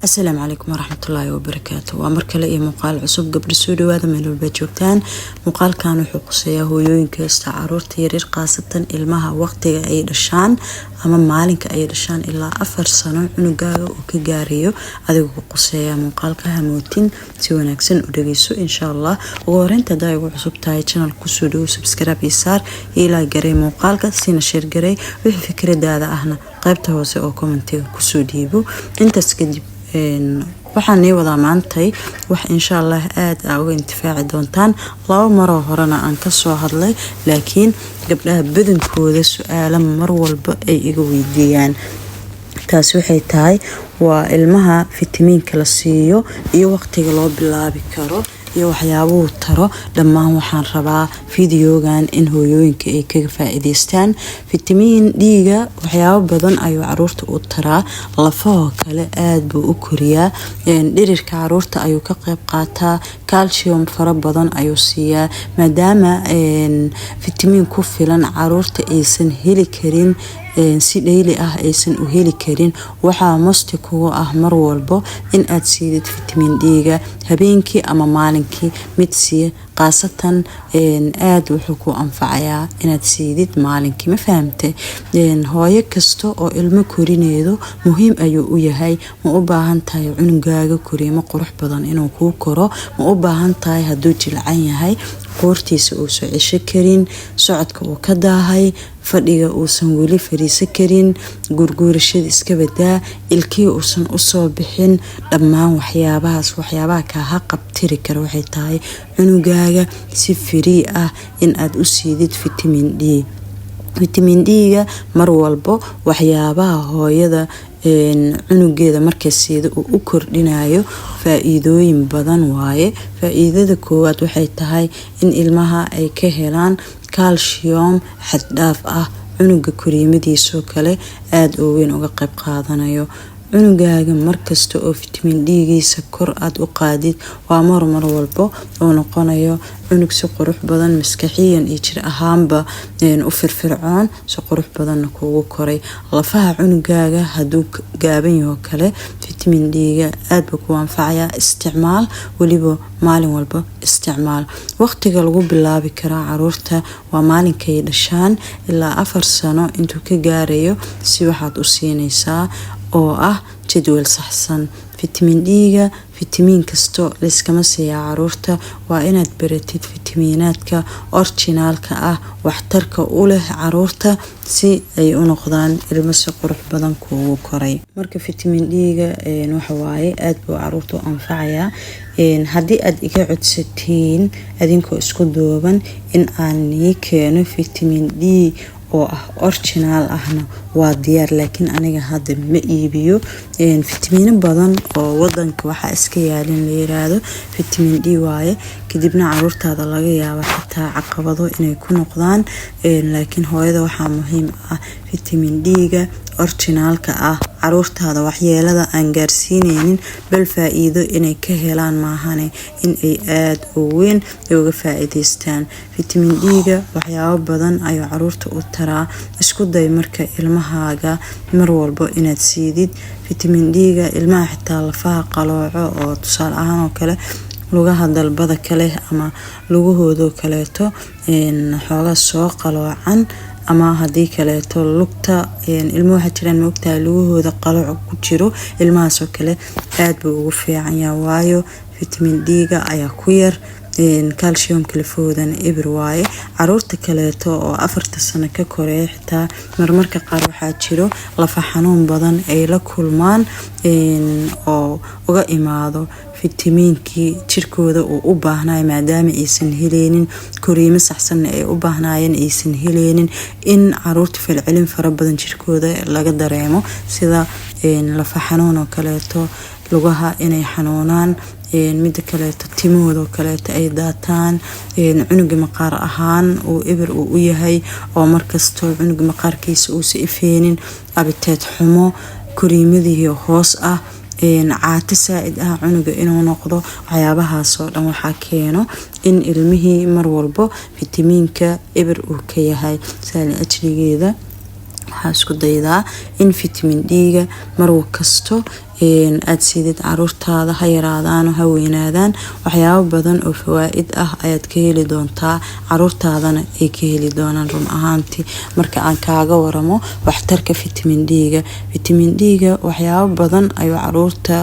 السلام عليكم ورحمة الله وبركاته. ومركل إيه مقال عصب قبل السود وهذا من البجوتان مقال كانوا حقوسيه هويين كاستعارور تيرير قاصة المها وقت أي رشان أما مالك أي رشان إلا 4 سنة عنقاء وكجاريو هذا قصيه مقال كهموتين سويناكسن ودقيسو إن شاء الله. وورين تدايو عصب تاي channel كسودو سبسكرايب يسار إلى جري مقال كسينا شير جري وفكرة هذا إحنا قيبته وسه أو كومنتي كسوديبو أنت سكدي waxaan wada maantay wax insha Allah aad uga intifaaci doontaan laba mar oo horena aan ka soo hadlay laakiin gabdhaha badankooda su'aalo mar walba ay iga weydiiyaan taas waxay tahay waa ilmaha fitamiinka la siiyo iyo waqtiga loo bilaabi karo iyo waxyaabuhu taro dhammaan waxaan rabaa fiidiyogan in hooyooyinka ay kaga faa'iideystaan fitamiin D-ga waxyaabo badan ayuu caruurta u taraa lafaha kale aad buu u koriyaa dhirirka caruurta ayuu ka qayb qaataa calcium fara badan ayuu siiyaa maadaama fitamiin ku filan caruurta aysan heli karin si dheeli ah aysan u heli karin waxa must kugu ah mar walbo in aad siidid fitamiin D-ga habeenkii ama maalinkii mid si qaasatan aad wuxuu ku anfacayaa inaad siidid maalinkii ma fahamtay hooyo kasto oo ilmo korineedo muhiim ayuu u yahay ma u baahan tahay cunugaaga koriimo qurux badan inuu ku koro ma u baahan tahay haduu jilcan yahay qoortiisa uu soo cisho karin socodka uu ka daahay fadhiga uusan wali fariisan karin gurguurashada iska badaa ilkii uusan u soo bixin dhammaan waxyaabaha ka qabtiri kara waxay tahay cunugaaga si free ah in aad u siidid fitamiin D. fitamiin D-ga mar walbo waxyaabaha hooyada cunugeeda markay siida uu u kordhinayo faa'iidooyin badan waaye faa'iidada koowaad waxay tahay in ilmaha ay ka helaan calcium xad dhaaf ah cunuga koriimadiisa kale aad oo weyn uga qayb qaadanayo cunugaaga markasta oo fitamiin D-giisa kor aad u qaadid waa mar walbo oo noqonayo cunug si qurux badan maskaxiyan iyo jir ahaanba u firfircoon si qurux badan kuugu koray lafaha cunugaaga haduu gaaban yahay kale fitamiin D-ga aad buu ku anfacayaa isticmaal waliba maalin walba isticmaal waqtiga lagu bilaabi kara caruurta waa maalinkay dhashaan ilaa 4 sano intuu ka gaarayo si waxaad u siinaysaa oo ah jadwal saxsan fitamiin D-ga fitamiin kasto liskama siiya caruurta waa inaad baratid fitamiinaadka originalka ah waxtarka u leh caruurta si ay u noqdaan ilmo si qurux badan kuugu koray marka fitamiin D-ga waxa waaye aad buu caruurta u anfacayaa haddii aad iga codsatiin adinkoo isku duuban in aan keeno fitamiin D oo ah original ahna waa diyaar laakiin aniga hadda ma iibiyo fitamiino badan oo wadanka waxa iska yaalin la yiraahdo fitamiin D waaye kadibna caruurtaada laga yaabo xitaa caqabado inay ku noqdaan laakiin hooyada waxa muhiim ah fitamiin D-ga originalka ah caruurtaada waxyeelada aan gaarsiineynin bal faa'iido inay ka helaan maahane in ay aad u weyn uga faa'iideystaan fitamiin D-ga waxyaabo badan ayuu caruurta u taraa isku day marka ilmahaaga mar walbo inaad siidid fitamiin D-ga ilmaha xitaa lafaha qalooco oo tusaale ahaan oo kale lugaha dalbada kale ama lugahooda kaleeto xooga soo qaloocan ama hadii kaleeto lugta ilmaha waxa jiraan ma ogtahay lugahooda qalooc ku jiro ilmahaas oo kale aad buu ugu fiican yahay waayo fitamiin D-ga ayaa ku yar calcium kalifoodan eber waaye caruurta kaleeto oo 4 sano ka koreey xitaa marmarka qaar waxa jiro lafa xanuun badan ay la kulmaan oo uga imaado fitamiinkii jirkooda uu u baahnaa maadaama aysan heleenin koriimo saxsan ay u baahnaayeen aysan heleenin in caruurta falcelin fara badan jirkooda laga dareemo sida lafa xanuun oo kaleeto lugaha inay xanuunaan mid kaleeto timoodo kaleeto ay daataan cunuga maqaar ahaan oo eber uu u yahay oo markasto cunuga maqaarkiisa uu si ifeenin abiteed xumo koriimadii hoos ah caata saa'id ah cunuga inuu noqdo waxyaabahaas oo dhan waxa keeno in ilmihii mar walbo fitamiinka eber uu ka yahay saali ajligeeda waxaa isku daydaa in fitamiin D-ga mar kasto aad siidid caruurtaada ha yaraadaan ha weynaadaan waxyaabo badan oo fawaa'id ah ayaad ka heli doontaa caruurtaadana ay ka heli doonaan run ahaantii marka aan kaaga waramo waxtarka vitamin D-ga waxyaabo badan ayuu caruurta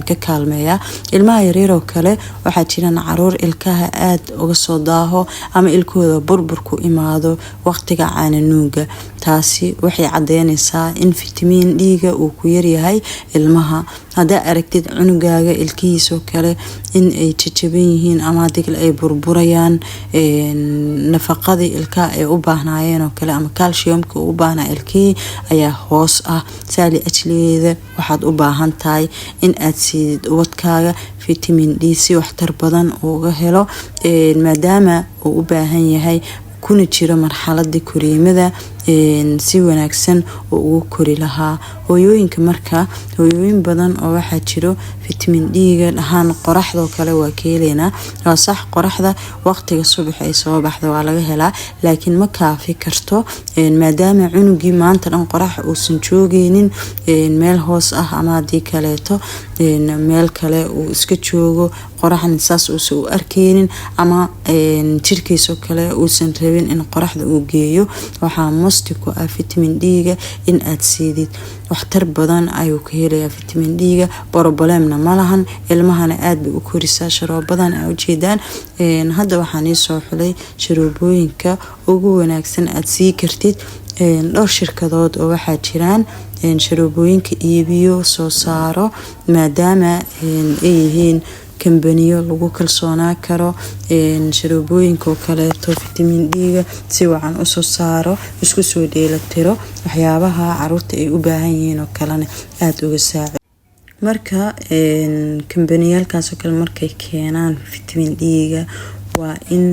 ka kaalmeeyaa ilmaha yaryar oo kale waxaa jiraan caruur ilkaha aad uga soo daaho ama ilkooda burbur ku imaado waqtiga caananuuga taasi waxay cadeynaysaa in vitamin D-ga uu ku yaryahay ilmaha hadaa aragtid cunugaaga ilkihiisa kale in ay jajaban yihiin ama digl ay burburayaan nafaqadii ilkaha ay u baahnaayeen oo kale ama calciumka u baahnaa ilkihii ayaa hoos ah saali ajligeeda waxaad u baahan tahay in aad siidid ubadkaaga vitamin D si waxtar badan uga helo maadaama uu u baahan yahay kuna jiro marxaladii koriimada si wanaagsan oo ugu kori lahaa hooyooyin badan oo waxaa jiro vitamin D-ga dhahaan qoraxda kale waa ka heleynaa waa sax qoraxda waqtiga subax ay soo baxdo waa laga helaa laakiin ma kaafi karto maadaama cunugii maanta dhan qorax uusan joogeynin meel hoos ah ama hadii kaleeto meel kale uu iska joogo qoraxna saas uusan u arkeynin ama jirkiisa kale uusan rabin in qoraxda uu geeyo waxaa masti ku ah vitamin D-ga in aad siidid waxtar badan ayuu ka helayaa vitamin D-ga problemna malahan ilmahana aad bay u korisaa sharoobadan ay ujeedaan hadda waxaan ii soo xulay sharoobooyinka ugu wanaagsan aad sii kartid dhowr shirkadood oo waxaa jiraan sharoobooyinka iibiyo soo saaro maadaama ay yihiin kambaniyo lagu kalsoonaa karo sharoobooyinka oo kaleeto vitamin D-ga si wacan u soo saaro isku soo dheelitiro waxyaabaha caruurta ay u baahan yihiin oo kalena aad uga saacido marka kambaniyalkaas oo kale markay keenaan vitamin D-ga waa in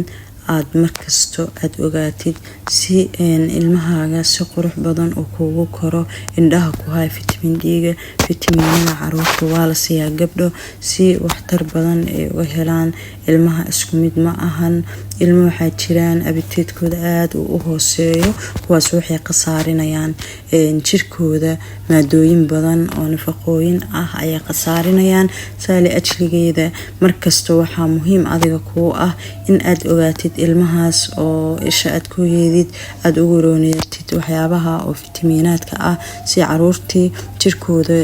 aad markasto aad ogaatid si ilmahaaga si qurux badan oo kugu koro indhaha ku hay vitamin D-ga vitaminada caruurta waa la siiyaa gabdho si waxtar badan ay uga helaan ilmaha isku mid ma ahan ilmo waxaa jiraan abiteedkooda aad u hooseeyo kuwaas waxay khasaarinayaan jirkooda maadooyin badan oo nafaqooyin ah ayay khasaarinayaan saali ajligeeda markasta waxaa muhiim adiga kuu ah in aad ogaatid ilmahaas oo isha aad ku heedid aad ugu roonatid waxyaabaha oo fitamiinaadka ah si caruurtii jirkooda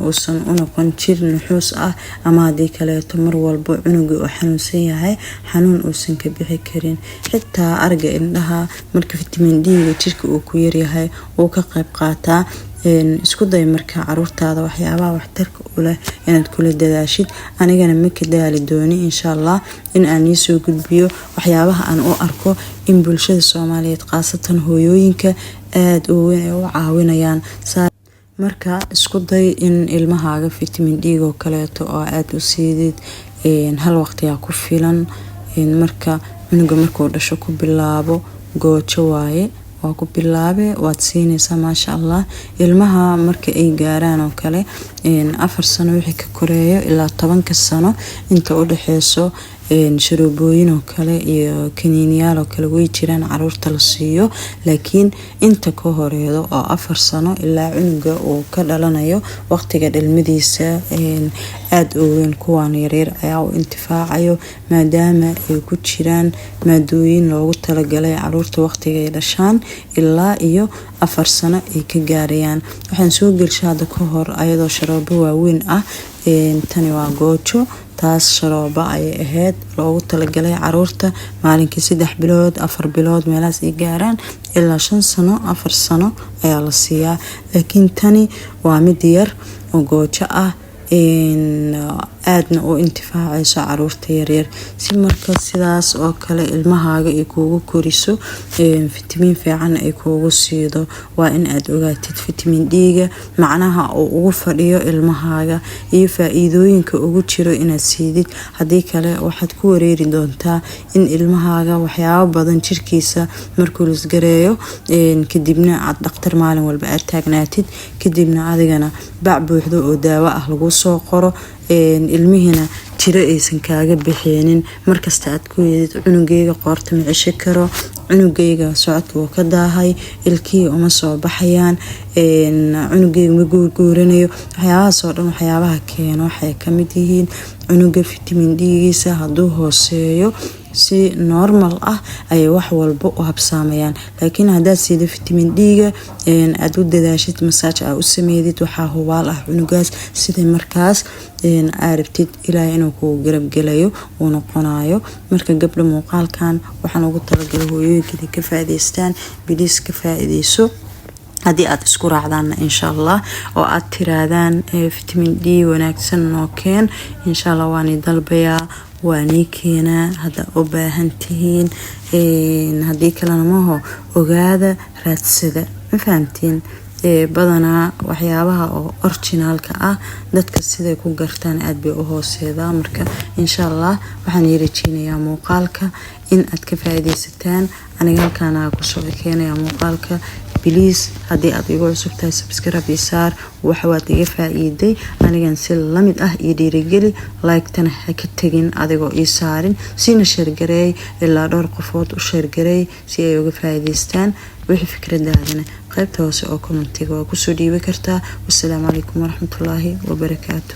uusan u noqon jir nuxuus ah ama hadii kaleeto mar walbo cunuga oo xanuunsan yahay xanuun uusan ka bixi karin xitaa arga indhaha marka vitamin D-ga jirka uu ku yaryahay uu ka qayb qaataa isku day marka caruurtaada waxyaabaha waxtarka u leh inaad kula dadaashid anigana ma ka daali dooni insha Allah in aan soo gudbiyo waxyaabaha aan u arko in bulshada Soomaaliyeed qaasatan hooyooyinka aad u weyn ay u caawinayaan marka isku day in ilmahaaga vitamin D-ga oo kaleeto oo aad u siidid hal waqtiga ku filan marka cunuga markuu dhasho ku bilaabo goojo waaye waa ku bilaabe waad siinaysaa maasha Allah ilmaha marka ay gaaraan oo kale 4 sano wixii ka koreeyo ilaa 10 sano inta u dhaxeyso sharoobooyin oo kale iyo kaniiniyaal oo kale way jiraan caruurta la siiyo laakiin inta ka horeedo oo 4 sano ilaa cunuga uu ka dhalanayo waqtiga dhalmadiisa aad u weyn kuwaan yaryar ayaa u intifaacayo maadaama ay ku jiraan maadooyin loogu talagalay caruurta waqtiga ay dhashaan ilaa iyo 4 sano ay ka gaarayaan waxaan soo gelshay hadda ka hor ayadoo sharoobo waaweyn ah tani waa goojo taas sharoobo ay ahayd loogu talagalay caruurta maalinkii 3 bilood 4 bilood meelaas ay gaaraan ilaa 5 sano 4 sano ayaa la siiyaa laakiin tani waa mid yar oo goojo ah aadna u intifaacayso caruurta yaryar si marka sidaas oo kale ilmahaaga ay kugu koriso vitamin fiican ay kugu siido waa in aad ogaatid vitamin D-ga macnaha uu ugu fadhiyo ilmahaaga iyo faa'iidooyinka ugu jiro inaad siidid hadii kale waxaad ku wareeri doontaa in ilmahaaga waxyaabo badan jirkiisa markuu la isgareeyo kadibna aad dhaqtar maalin walba aad taagnaatid kadibna adigana bac buuxdo oo daawo ah lagu soo qoro ilmihina jiro aysan kaaga bixeenin markasta aad ku yeedid cunugayga qoorta ma cisho karo cunugayga socodka wuu ka daahay ilkii uma soo baxayaan cunugeyga ma guurguuranayo. waxyaabahaas oo dhan waxyaabaha keeno waxay kamid yihiin cunuga vitamin D-giisa hadduu hooseeyo si normal ah ay wax walba u habsaamayaan. laakiin haddaad siida vitamin D-ga aad u dadaashid masaaj aad u sameydid waxaa hubaal ah cunugaas sida markaas aad rabtid ilaahay inuu kugu garab gelayo uu noqonayo. marka gabdha muuqaalkan waxaan ugu talagalay hooyooyinka ka faa'iideystaan biliis ka faa'iideyso haddii aad isku raacdaan insha Allah oo aad tiraadaan vitamin D wanaagsan noo keen insha Allah waan dalbayaa waani keena hada u baahan tihiin haddii kalena maho ogaada raadsada ma fahamtiin badanaa waxyaabaha oo originalka ah dadka siday ku gartaan aad bay u hooseedaa. marka insha Allah waxaan rajeynayaa muuqaalka in aad ka faa'iideysataan. aniga halkaan ku soo keenayaa muuqaalka بليز هدي أديقو عصبتها سبسكرايب يسار وحوات إيجا فايدي أنا جنسل لمد إيدي رجلي لايك تنحى كتجين أديقو يسارين سين شرجري إلا دور قفوت وشرجري سي أيوجا فايديستان وحي فكرة دهنا قيب توسع كومنتيجو وكسودي بكرتا والسلام عليكم ورحمة الله وبركاته.